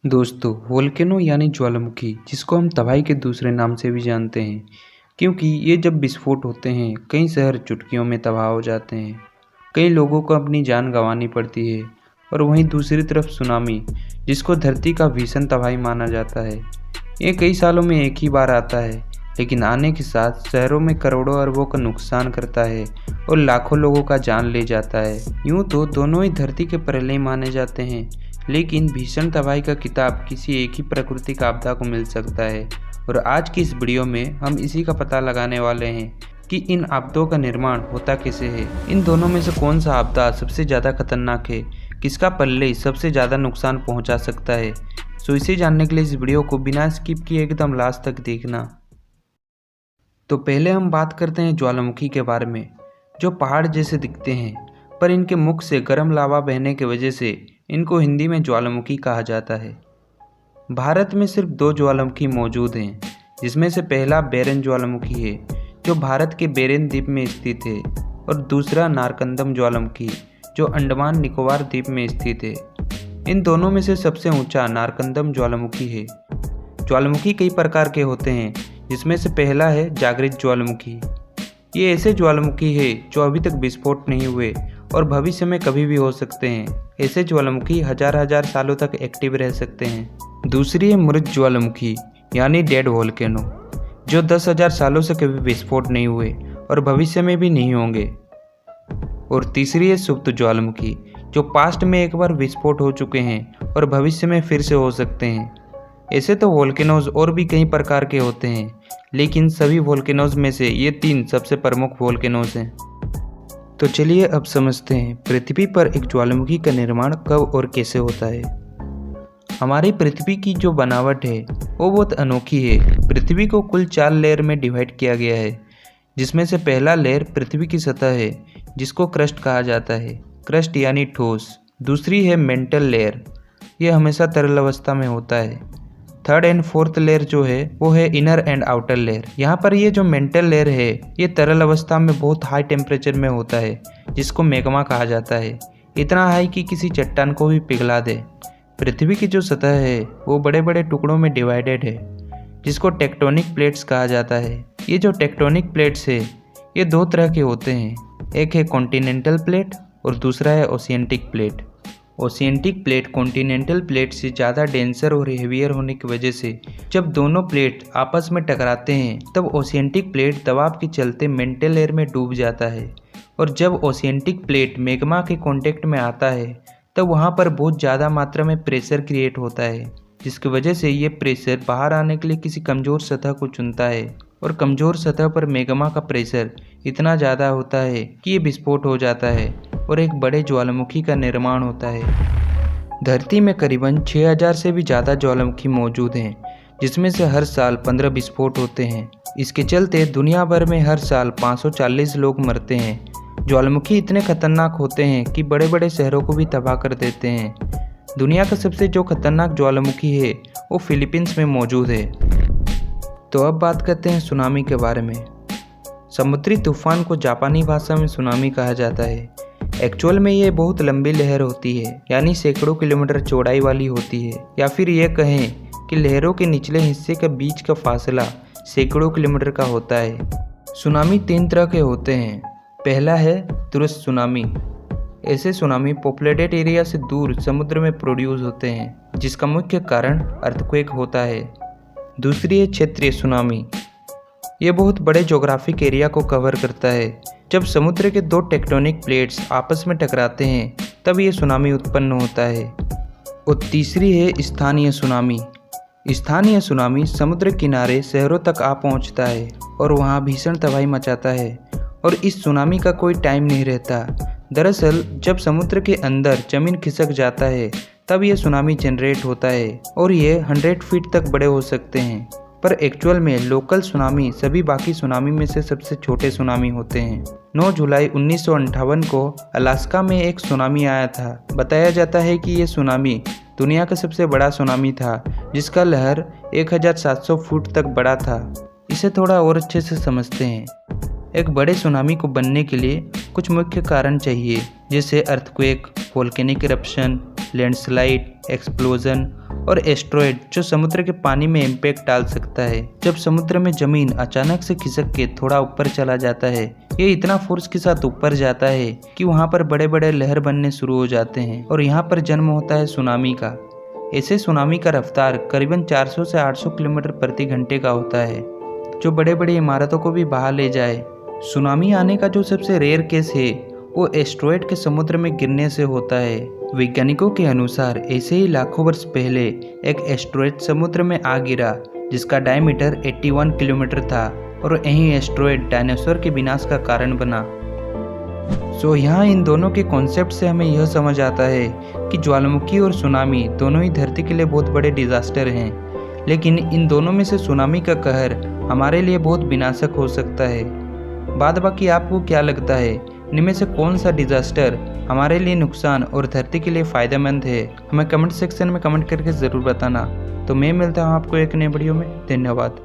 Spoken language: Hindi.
दोस्तों, वोल्केनो यानी ज्वालामुखी जिसको हम तबाही के दूसरे नाम से भी जानते हैं, क्योंकि ये जब विस्फोट होते हैं कई शहर चुटकियों में तबाह हो जाते हैं। कई लोगों को अपनी जान गंवानी पड़ती है। और वहीं दूसरी तरफ सुनामी, जिसको धरती का भीषण तबाही माना जाता है, ये कई सालों में एक ही बार आता है, लेकिन आने के साथ शहरों में करोड़ों अरबों का नुकसान करता है और लाखों लोगों का जान ले जाता है। यूँ तो दोनों ही धरती के प्रलय माने जाते हैं, लेकिन भीषण तबाही का खिताब किसी एक ही प्राकृतिक आपदा को मिल सकता है। और आज की इस वीडियो में हम इसी का पता लगाने वाले हैं कि इन आपदाओं का निर्माण होता कैसे है, इन दोनों में से कौन सा आपदा सबसे ज़्यादा खतरनाक है, किसका पल्ले सबसे ज़्यादा नुकसान पहुंचा सकता है। सो इसे जानने के लिए इस वीडियो को बिना स्किप किए एकदम लास्ट तक देखना। तो पहले हम बात करते हैं ज्वालामुखी के बारे में, जो पहाड़ जैसे दिखते हैं, पर इनके मुख से गर्म लावा बहने की वजह से इनको हिंदी में ज्वालामुखी कहा जाता है। भारत में सिर्फ 2 ज्वालामुखी मौजूद हैं, जिसमें से पहला बेरन ज्वालामुखी है जो भारत के बेरन द्वीप में स्थित है, और दूसरा नारकंदम ज्वालामुखी जो अंडमान निकोबार द्वीप में स्थित है। इन दोनों में से सबसे ऊंचा नारकंदम ज्वालामुखी है। ज्वालामुखी कई प्रकार के होते हैं, जिसमें से पहला है जागृत ज्वालामुखी। ये ऐसे ज्वालामुखी है जो अभी तक विस्फोट नहीं हुए और भविष्य में कभी भी हो सकते हैं। ऐसे ज्वालामुखी हजार सालों तक एक्टिव रह सकते हैं। दूसरी है मृत ज्वालामुखी यानी डेड वोल्केनो, जो 10,000 सालों से कभी विस्फोट नहीं हुए और भविष्य में भी नहीं होंगे। और तीसरी है सुप्त ज्वालामुखी, जो पास्ट में एक बार विस्फोट हो चुके हैं और भविष्य में फिर से हो सकते हैं। ऐसे तो वोल्केनोज और भी कई प्रकार के होते हैं, लेकिन सभी वोल्केनोज में से ये 3 सबसे प्रमुख वोल्केनोज हैं। तो चलिए अब समझते हैं पृथ्वी पर एक ज्वालामुखी का निर्माण कब और कैसे होता है। हमारी पृथ्वी की जो बनावट है वो बहुत अनोखी है। पृथ्वी को कुल 4 लेयर में डिवाइड किया गया है, जिसमें से पहला लेयर पृथ्वी की सतह है, जिसको क्रस्ट कहा जाता है, क्रस्ट यानी ठोस। दूसरी है मेंटल लेयर, यह हमेशा तरल अवस्था में होता है। थर्ड एंड फोर्थ लेयर जो है वो है इनर एंड आउटर लेयर। यहाँ पर ये जो मेंटल लेयर है ये तरल अवस्था में बहुत हाई टेम्परेचर में होता है, जिसको मैग्मा कहा जाता है। इतना हाई कि किसी चट्टान को भी पिघला दे। पृथ्वी की जो सतह है वो बड़े बड़े टुकड़ों में डिवाइडेड है, जिसको टेक्टोनिक प्लेट्स कहा जाता है। ये जो टेक्टोनिक प्लेट्स है ये 2 तरह के होते हैं, एक है कॉन्टिनेंटल प्लेट और दूसरा है ओशियंटिक प्लेट। ओशियंटिक प्लेट कॉन्टिनेंटल प्लेट से ज़्यादा डेंसर और हेवियर होने की वजह से जब दोनों प्लेट आपस में टकराते हैं तब ओशियंटिक प्लेट दबाव के चलते मेंटल लेयर में डूब जाता है। और जब ओशियंटिक प्लेट मैग्मा के कांटेक्ट में आता है तब वहाँ पर बहुत ज़्यादा मात्रा में प्रेशर क्रिएट होता है, जिसकी वजह से ये प्रेशर बाहर आने के लिए किसी कमज़ोर सतह को चुनता है। और कमज़ोर सतह पर मैग्मा का प्रेशर इतना ज़्यादा होता है कि ये विस्फोट हो जाता है और एक बड़े ज्वालामुखी का निर्माण होता है। धरती में करीबन 6000 से भी ज़्यादा ज्वालामुखी मौजूद हैं, जिसमें से हर साल 15 विस्फोट होते हैं। इसके चलते दुनिया भर में हर साल 540 लोग मरते हैं। ज्वालामुखी इतने खतरनाक होते हैं कि बड़े बड़े शहरों को भी तबाह कर देते हैं। दुनिया का सबसे जो खतरनाक ज्वालामुखी है वो फिलीपींस में मौजूद है। तो अब बात करते हैं सुनामी के बारे में। समुद्री तूफान को जापानी भाषा में सुनामी कहा जाता है। एक्चुअल में ये बहुत लंबी लहर होती है, यानी सैकड़ों किलोमीटर चौड़ाई वाली होती है, या फिर ये कहें कि लहरों के निचले हिस्से के बीच का फासला सैकड़ों किलोमीटर का होता है। सुनामी 3 तरह के होते हैं। पहला है तुरंत सुनामी। ऐसे सुनामी पॉपुलेटेड एरिया से दूर समुद्र में प्रोड्यूस होते हैं, जिसका मुख्य कारण अर्थक्वेक होता है। दूसरी है क्षेत्रीय सुनामी। ये बहुत बड़े ज्योग्राफिक एरिया को कवर करता है। जब समुद्र के 2 टेक्टोनिक प्लेट्स आपस में टकराते हैं तब ये सुनामी उत्पन्न होता है। और तीसरी है स्थानीय सुनामी। स्थानीय सुनामी समुद्र किनारे शहरों तक आ पहुंचता है और वहां भीषण तबाही मचाता है, और इस सुनामी का कोई टाइम नहीं रहता। दरअसल जब समुद्र के अंदर जमीन खिसक जाता है तब ये सुनामी जनरेट होता है, और ये 100 फीट तक बड़े हो सकते हैं। पर एक्चुअल में लोकल सुनामी सभी बाकी सुनामी में से सबसे छोटे सुनामी होते हैं। 9 जुलाई 1958 को अलास्का में एक सुनामी आया था। बताया जाता है कि ये सुनामी दुनिया का सबसे बड़ा सुनामी था, जिसका लहर 1700 फुट तक बड़ा था। इसे थोड़ा और अच्छे से समझते हैं। एक बड़े सुनामी को बनने के लिए कुछ मुख्य कारण चाहिए, जैसे earthquake, volcanic eruption, landslide, explosion और एस्ट्रॉयड जो समुद्र के पानी में इम्पैक्ट डाल सकता है। जब समुद्र में जमीन अचानक से खिसक के थोड़ा ऊपर चला जाता है, ये इतना फोर्स के साथ ऊपर जाता है कि वहाँ पर बड़े बड़े लहर बनने शुरू हो जाते हैं और यहाँ पर जन्म होता है सुनामी का। ऐसे सुनामी का रफ्तार करीबन 400 से 800 किलोमीटर प्रति घंटे का होता है, जो बड़े बड़े इमारतों को भी बहा ले जाए। सुनामी आने का जो सबसे रेयर केस है वो एस्ट्रॉयड के समुद्र में गिरने से होता है। वैज्ञानिकों के अनुसार ऐसे ही लाखों वर्ष पहले एक एस्ट्रॉयड समुद्र में आ गिरा जिसका डायमीटर 81 किलोमीटर था और यही एस्ट्रॉयड डायनासोर के विनाश का कारण बना। यहाँ इन दोनों के कॉन्सेप्ट से हमें यह समझ आता है कि ज्वालामुखी और सुनामी दोनों ही धरती के लिए बहुत बड़े डिजास्टर हैं, लेकिन इन दोनों में से सुनामी का कहर हमारे लिए बहुत विनाशक हो सकता है। बाद बाकी आपको क्या लगता है, इनमें से कौन सा डिजास्टर हमारे लिए नुकसान और धरती के लिए फ़ायदेमंद है? हमें कमेंट सेक्शन में कमेंट करके ज़रूर बताना। तो मैं मिलता हूँ आपको एक नए वीडियो में। धन्यवाद।